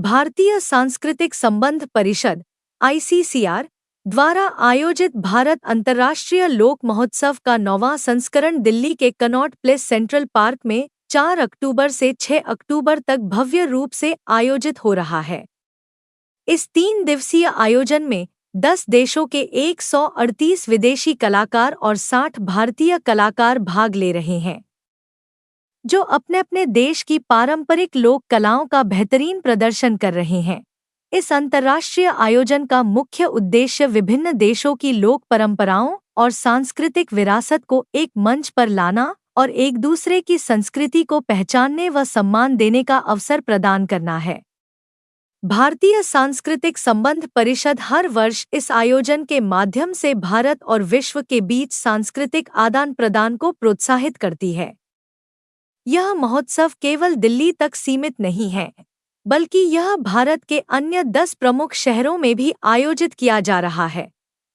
भारतीय सांस्कृतिक संबंध परिषद (ICCR) द्वारा आयोजित भारत अंतर्राष्ट्रीय लोक महोत्सव का 9वां संस्करण दिल्ली के कनॉट प्लेस सेंट्रल पार्क में 4 अक्टूबर से 6 अक्टूबर तक भव्य रूप से आयोजित हो रहा है। इस 3 दिवसीय आयोजन में 10 देशों के 138 विदेशी कलाकार और 60 भारतीय कलाकार भाग ले रहे हैं, जो अपने अपने देश की पारंपरिक लोक कलाओं का बेहतरीन प्रदर्शन कर रहे हैं। इस अंतर्राष्ट्रीय आयोजन का मुख्य उद्देश्य विभिन्न देशों की लोक परंपराओं और सांस्कृतिक विरासत को एक मंच पर लाना और एक दूसरे की संस्कृति को पहचानने व सम्मान देने का अवसर प्रदान करना है। भारतीय सांस्कृतिक संबंध परिषद हर वर्ष इस आयोजन के माध्यम से भारत और विश्व के बीच सांस्कृतिक आदान प्रदान को प्रोत्साहित करती है। यह महोत्सव केवल दिल्ली तक सीमित नहीं है, बल्कि यह भारत के अन्य 10 प्रमुख शहरों में भी आयोजित किया जा रहा है,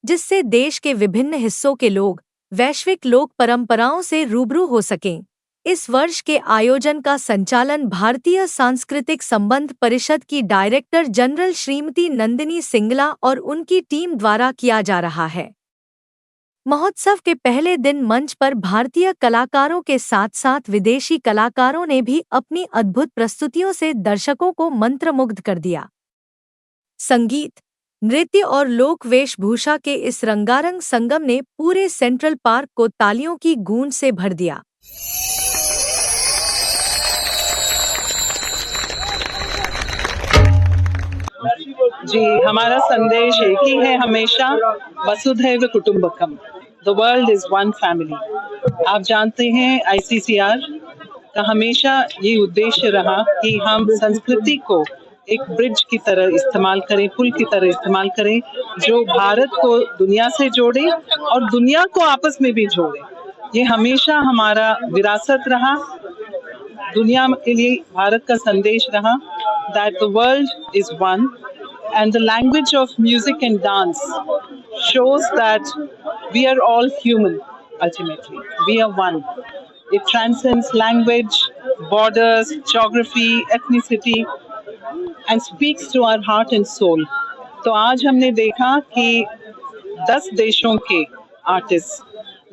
जिससे देश के विभिन्न हिस्सों के लोग वैश्विक लोक परंपराओं से रूबरू हो सकें। इस वर्ष के आयोजन का संचालन भारतीय सांस्कृतिक संबंध परिषद की डायरेक्टर जनरल श्रीमती नंदिनी सिंगला और उनकी टीम द्वारा किया जा रहा है। महोत्सव के पहले दिन मंच पर भारतीय कलाकारों के साथ साथ विदेशी कलाकारों ने भी अपनी अद्भुत प्रस्तुतियों से दर्शकों को मंत्रमुग्ध कर दिया। संगीत, नृत्य और लोक वेशभूषा के इस रंगारंग संगम ने पूरे सेंट्रल पार्क को तालियों की गूंज से भर दिया। जी, हमारा संदेश एक ही है हमेशा, वसुधैव कुटुंबकम, the world is one family. आप जानते हैं ICCR का हमेशा ये उद्देश्य रहा कि हम संस्कृति को एक ब्रिज की तरह इस्तेमाल करें, पुल की तरह इस्तेमाल करें, जो भारत को दुनिया से जोड़े और दुनिया को आपस में भी जोड़े। ये हमेशा हमारा विरासत रहा, दुनिया के लिए भारत का संदेश रहा, that the world is one. And the language of music and dance shows that we are all human, ultimately. We are one. It transcends language, borders, geography, ethnicity, and speaks to our heart and soul. तो आज हमने देखा कि 10 देशों के artist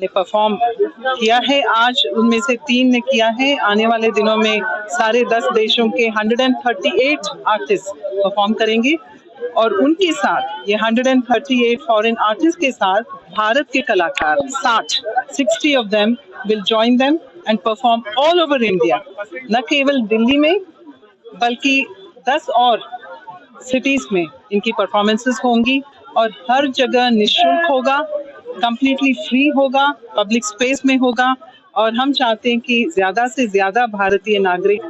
ने perform किया है। आज उनमें से 3 ने किया है। आने वाले दिनों में सारे 10 देशों के 138 आर्टिस्ट परफॉर्म करेंगे और उनके साथ ये 138 फॉरेन आर्टिस्ट के साथ भारत के कलाकार 60 of them will join them and perform all over India. न केवल दिल्ली में बल्कि 10 और सिटीज में इनकी परफॉर्मेंसेस होंगी और हर जगह निःशुल्क होगा, कंप्लीटली फ्री होगा, पब्लिक स्पेस में होगा और हम चाहते हैं कि ज़्यादा से ज़्यादा भारतीय नागरिक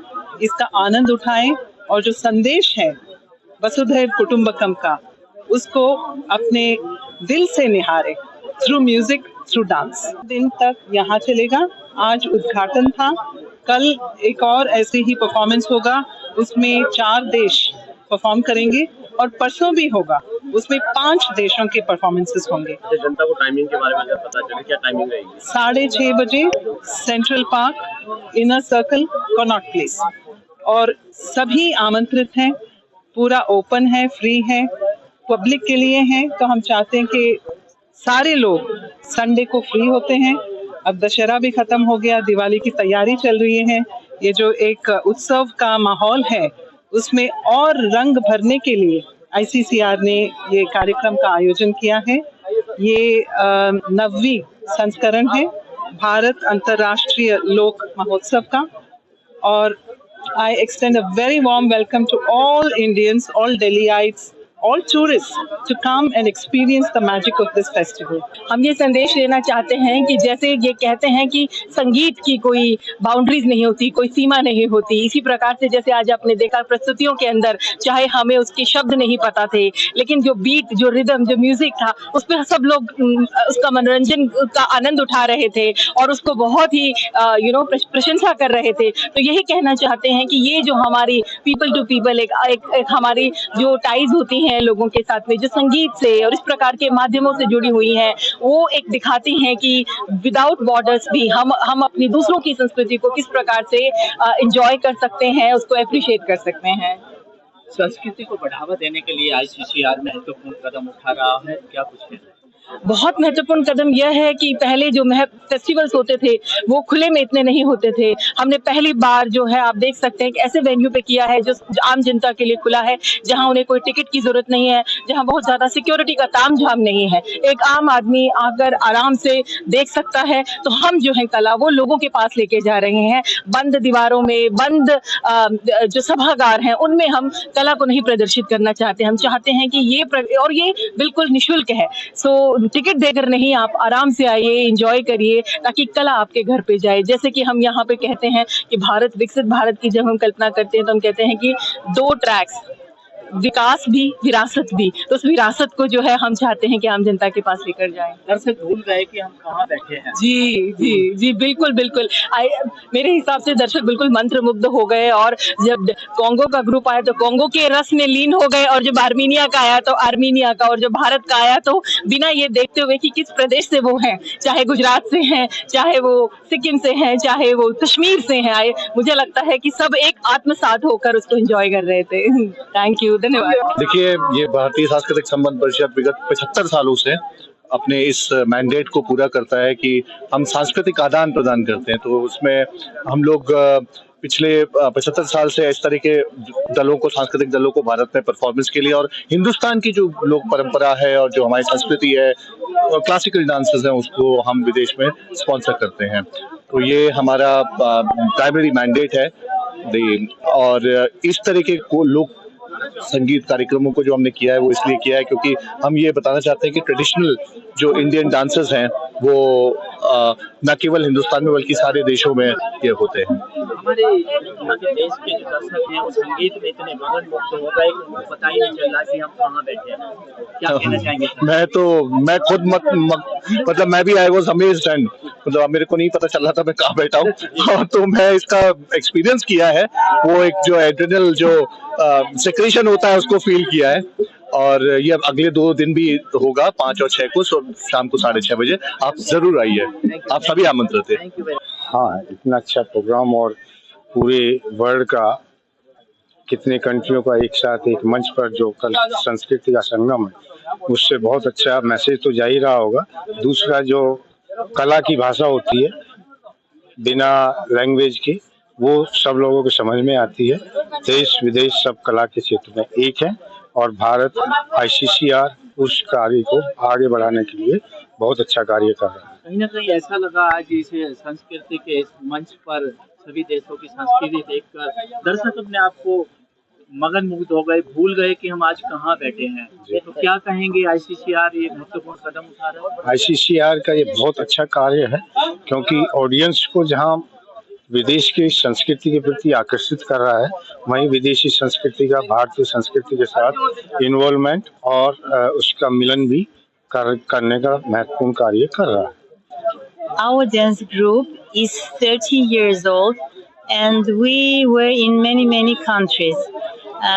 इसका आनंद उठाएं और जो संदेश है वसुधैव कुटुंबकम का उसको अपने दिल से निहारे थ्रू म्यूजिक, थ्रू डांस। दिन तक यहाँ चलेगा। आज उद्घाटन था, कल एक और ऐसे ही परफॉर्मेंस होगा, उसमें 4 देश परफॉर्म करेंगे और परसों भी होगा, उसमें 5 देशों के परफॉर्मेंसेस होंगे। जनता को टाइमिंग के बारे में अगर पता चले, क्या टाइमिंग रहेगी? 6:30 बजे central park, inner circle, Connaught place. और सभी आमंत्रित हैं, पूरा ओपन है, फ्री है, पब्लिक के लिए है। तो हम चाहते हैं कि सारे लोग, संडे को फ्री होते हैं, अब दशहरा भी खत्म हो गया, दिवाली की तैयारी चल रही है, ये जो एक उत्सव का माहौल है उसमें और रंग भरने के लिए ICCR ने ये कार्यक्रम का आयोजन किया है। ये 9वीं संस्करण है भारत अंतर्राष्ट्रीय लोक महोत्सव का और I extend a very warm welcome to all Indians, all Delhiites, all tourists to come and experience the magic of this festival. हम ये संदेश देना चाहते हैं कि जैसे ये कहते हैं कि संगीत की कोई बाउंड्रीज नहीं होती, कोई सीमा नहीं होती, इसी प्रकार से जैसे आज आपने देखा प्रस्तुतियों के अंदर चाहे हमें उसके शब्द नहीं पता थे, लेकिन जो बीट, जो रिदम, जो म्यूजिक था, उस पर सब लोग उसका मनोरंजन का आनंद उठा रहे थे और उसको बहुत ही प्रशंसा कर रहे थे। तो यही कहना चाहते हैं कि ये जो हमारी पीपल टू पीपल एक हमारी जो टाइज होती हैं लोगों के साथ में, जो संगीत से और इस प्रकार के माध्यमों से जुड़ी हुई हैं, वो एक दिखाती हैं कि विदाउट बॉर्डर्स भी हम अपनी दूसरों की संस्कृति को किस प्रकार से एंजॉय कर सकते हैं, उसको अप्रिशिएट कर सकते हैं। संस्कृति को बढ़ावा देने के लिए आईसीसीआर महत्वपूर्ण कदम उठा रहा है, क्या कुछ कहना है? बहुत महत्वपूर्ण कदम यह है कि पहले जो फेस्टिवल्स होते थे वो खुले में इतने नहीं होते थे। हमने पहली बार जो है आप देख सकते हैं कि ऐसे वेन्यू पे किया है जो आम जनता के लिए खुला है, जहां उन्हें कोई टिकट की जरूरत नहीं है, जहां बहुत ज्यादा सिक्योरिटी का तामझाम नहीं है। एक आम आदमी आकर आराम से देख सकता है। तो हम जो है कला वो लोगों के पास लेके जा रहे हैं। बंद दीवारों में, बंद जो सभागार हैं उनमें हम कला को नहीं प्रदर्शित करना चाहते। हम चाहते हैं कि ये बिल्कुल निःशुल्क है। सो टिकट देकर नहीं, आप आराम से आइए, एंजॉय करिए, ताकि कला आपके घर पे जाए। जैसे कि हम यहाँ पे कहते हैं कि विकसित भारत की जब हम कल्पना करते हैं तो हम कहते हैं कि 2 ट्रैक्स, विकास भी विरासत भी। तो उस विरासत को जो है हम चाहते हैं कि आम जनता के पास लेकर जाएं। दर्शक भूल गए कि हम कहाँ बैठे हैं। जी बिल्कुल बिल्कुल। मेरे हिसाब से दर्शक बिल्कुल मंत्रमुग्ध हो गए, और जब कॉन्गो का ग्रुप आया तो कॉन्गो के रस में लीन हो गए, और जब आर्मीनिया का आया तो आर्मीनिया का, और जब भारत का आया तो बिना ये देखते हुए कि किस प्रदेश से वो हैं, चाहे गुजरात से हैं, चाहे वो सिक्किम से हैं, चाहे वो कश्मीर से हैं, मुझे लगता है कि सब एक आत्मसात होकर उसको एंजॉय कर रहे थे। थैंक यू, धन्यवाद। देखिए, ये भारतीय सांस्कृतिक संबंध परिषद विगत 75 सालों से अपने इस मैंडेट को पूरा करता है कि हम सांस्कृतिक आदान प्रदान करते हैं। तो उसमें हम लोग पिछले 75 साल से इस तरह के दलों को, सांस्कृतिक दलों को भारत में परफॉर्मेंस के लिए, और हिंदुस्तान की जो लोक परंपरा है और जो हमारी संस्कृति है और क्लासिकल डांसेस हैं, उसको हम विदेश में स्पॉन्सर करते हैं। तो ये हमारा प्राइमरी मैंडेट है। और इस तरह के लोक संगीत कार्यक्रमों को जो हमने किया है वो इसलिए किया है क्योंकि हम ये बताना चाहते हैं कि ट्रेडिशनल जो इंडियन डांसेस हैं वो न केवल हिंदुस्तान में बल्कि सारे देशों में ये होते हैं। हमारे देश के जो दर्शक हैं वो संगीत में इतने मगन मुक्त हो गए कि उनको पता ही नहीं चल रहा कि हम कहाँ बैठे हैं। क्या कहना चाहेंगे? मैं खुद मतलब मैं भी आई वाज अमेज्ड, एंड मतलब मेरे को नहीं पता चल रहा था मैं कहाँ बैठा हूँ। तो मैं इसका एक्सपीरियंस किया है, वो एक जो एड्रेनल जो सेक्रेशन होता है उसको फील किया है। और ये अब अगले 2 दिन भी होगा, 5 और 6 को, शाम को 6:30 बजे। आप जरूर आइए, आप सभी आमंत्रित हैं। हाँ, इतना अच्छा प्रोग्राम और पूरे वर्ल्ड का कितने कंट्रियों का एक साथ एक मंच पर जो कला संस्कृति का संगम है, उससे बहुत अच्छा मैसेज तो जा ही रहा होगा। दूसरा, जो कला की भाषा होती है बिना लैंग्वेज की, वो सब लोगों को समझ में आती है। देश विदेश सब कला के क्षेत्र में एक है, और भारत आईसीसीआर उस कार्य को आगे बढ़ाने के लिए बहुत अच्छा कार्य कर रहा है। कहीं ना कहीं ऐसा लगा आज इस संस्कृति के इस मंच पर सभी देशों की संस्कृति देखकर दर्शक अपने आप को मगन मुग्ध हो गए, भूल गए कि हम आज कहाँ बैठे हैं। तो क्या कहेंगे, आईसीसीआर ये महत्वपूर्ण कदम उठा रहा है? आईसीसीआर का ये बहुत अच्छा कार्य है, क्योंकि ऑडियंस को जहाँ विदेश की संस्कृति के प्रति आकर्षित कर रहा है, वहीं विदेशी संस्कृति का भारतीय संस्कृति के साथ इन्वॉल्वमेंट और उसका मिलन भी करने का महत्वपूर्ण कार्य कर रहा है। Our dance group is 30 years old and we were in many countries.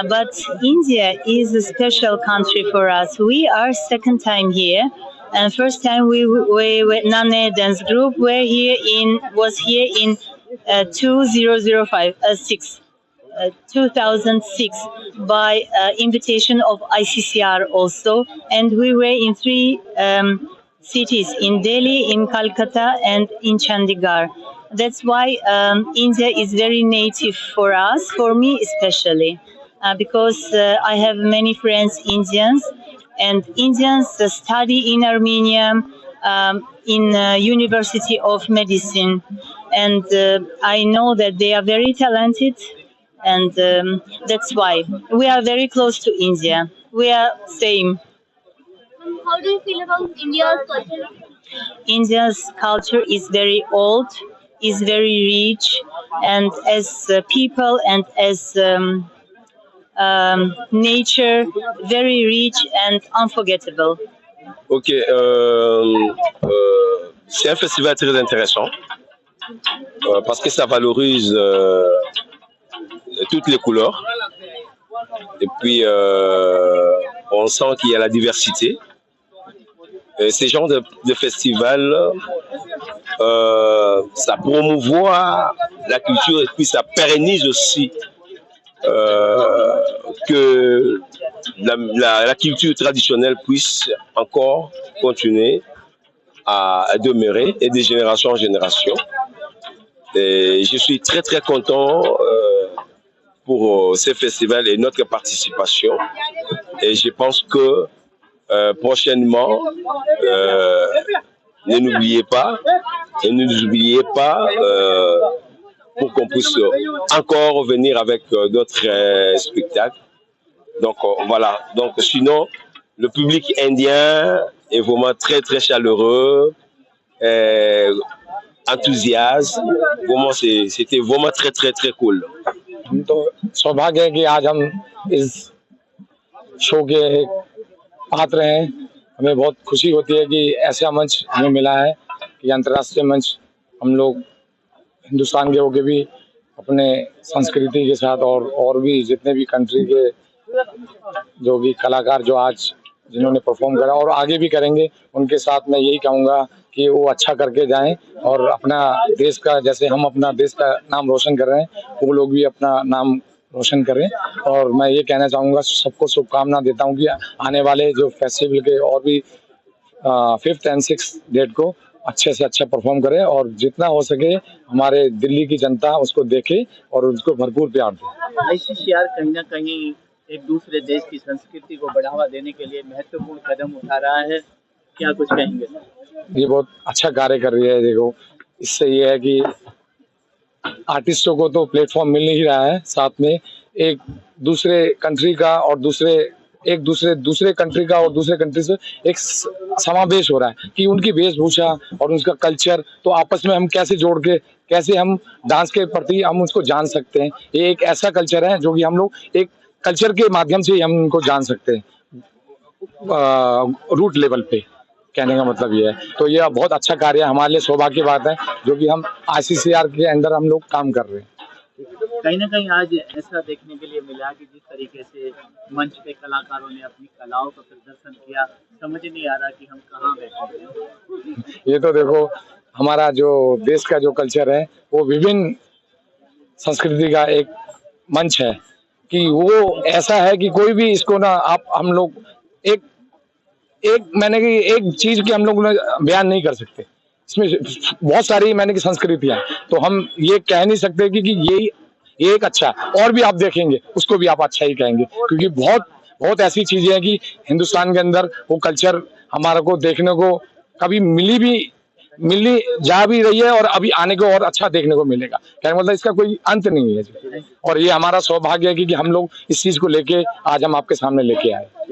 But India is a special country for us. We are second time here. And first time we Nane dance group was here in 2006 by invitation of ICCR also, and we were in 3 cities, in Delhi, in Calcutta, and in Chandigarh. That's why India is very native for us, for me especially, because I have many friends Indians, and Indians study in Armenia, in University of Medicine, and I know that they are very talented, and that's why we are very close to India. We are same. How do you feel about India's culture? India's culture is very old, is very rich, and as people and as nature, very rich and unforgettable. Ok, c'est un festival très intéressant parce que ça valorise toutes les couleurs et puis on sent qu'il y a la diversité. Et ces genres de festivals, ça promouvoit la culture et puis ça pérennise aussi que la culture traditionnelle puisse encore continuer à demeurer et de génération en génération. Et je suis très très content pour ces festivals et notre participation. Et je pense que prochainement, ne nous oubliez pas pour qu'on puisse encore venir avec d'autres spectacles. Donc voilà. Donc sinon, le public indien est vraiment très très chaleureux, enthousiaste. Vraiment, c'était vraiment très très très cool. हम तो सौभाग्य है कि आज हम इस show के पात्र हैं। हमें बहुत खुशी होती है कि ऐसा मंच हमें मिला है कि अंतर्राष्ट्रीय मंच हम लोग हिंदुस्तान के होके भी अपने संस्कृति के साथ और भी जितने भी कंट्री के जो भी कलाकार जो आज जिन्होंने परफॉर्म करा और आगे भी करेंगे, उनके साथ मैं यही कहूँगा कि वो अच्छा करके जाएं और अपना देश का, जैसे हम अपना देश का नाम रोशन कर रहे हैं, वो लोग भी अपना नाम रोशन करें। और मैं ये कहना चाहूँगा, सबको शुभकामना देता हूँ कि आने वाले जो फेस्टिवल के और भी 5th and 6th डेट को अच्छे से अच्छा परफॉर्म करें और जितना हो सके हमारे दिल्ली की जनता उसको देखे और उसको भरपूर प्यार दे। ICCR कहीं ना कहीं एक दूसरे देश की संस्कृति को बढ़ावा देने के लिए महत्वपूर्ण कदम उठा रहा है, क्या कुछ कहेंगे? ये बहुत अच्छा कार्य कर रही है। देखो, इससे ये है कि आर्टिस्टों को तो प्लेटफॉर्म मिल नहीं रहा है, साथ में एक दूसरे कंट्री का और दूसरे कंट्री का और दूसरे कंट्री से एक समावेश हो रहा है कि उनकी वेशभूषा और उनका कल्चर तो आपस में हम कैसे जोड़ के कैसे हम डांस के प्रति हम उसको जान सकते हैं। ये एक ऐसा कल्चर है जो कि हम लोग एक कल्चर के माध्यम से ही हम उनको जान सकते हैं, रूट लेवल पे। कहने का मतलब ये है, तो यह बहुत अच्छा कार्य है, हमारे लिए सौभाग्य की बात है जो कि हम ICCR के अंदर हम लोग काम कर रहे हैं। कहीं ना कहीं आज ऐसा देखने के लिए मिला कि जिस तरीके से मंच पे कलाकारों ने अपनी कलाओं का प्रदर्शन किया, समझ नहीं आ रहा कि हम कहाँ बैठे हैं। ये तो देखो, हमारा जो देश का जो कल्चर है वो विभिन्न संस्कृति का एक मंच है कि वो ऐसा है कि कोई भी इसको ना हम लोग एक चीज की हम लोग बयान नहीं कर सकते। इसमें बहुत सारी की संस्कृतियां, तो हम ये कह नहीं सकते कि ये एक अच्छा, और भी आप देखेंगे उसको भी आप अच्छा ही कहेंगे, क्योंकि बहुत ऐसी चीजें हैं कि हिंदुस्तान के अंदर वो कल्चर हमारा को देखने को कभी मिली जा भी रही है और अभी आने को और अच्छा देखने को मिलेगा। कहने मतलब इसका कोई अंत नहीं है और ये हमारा सौभाग्य है कि हम लोग इस चीज को लेके आज हम आपके सामने लेके आए।